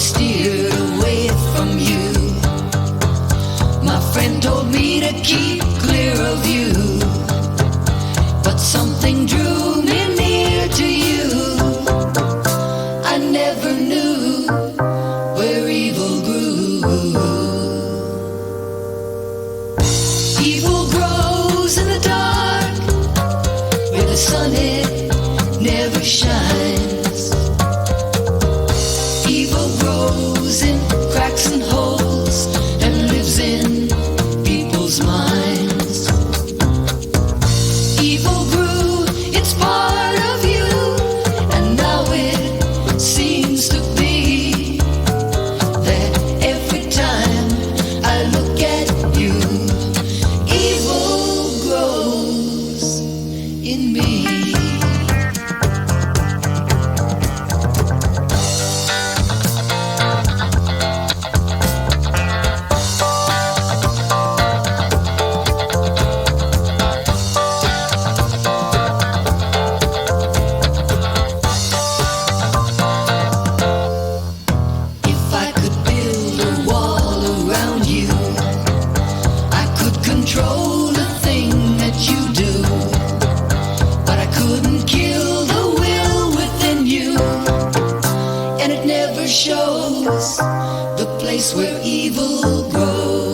steered away from you. My friend told me to keep clear of you, but something drew me near to you. I never knew where evil grew. Evil grows in the dark, where the sun it never shines. Evil grows in cracks and holes and lives in people's minds. Evil grew, it's part of you, and now it seems to be that every time I look at you, evil grows in me. Control the thing that you do, but I couldn't kill the will within you, and it never shows the place where evil grows.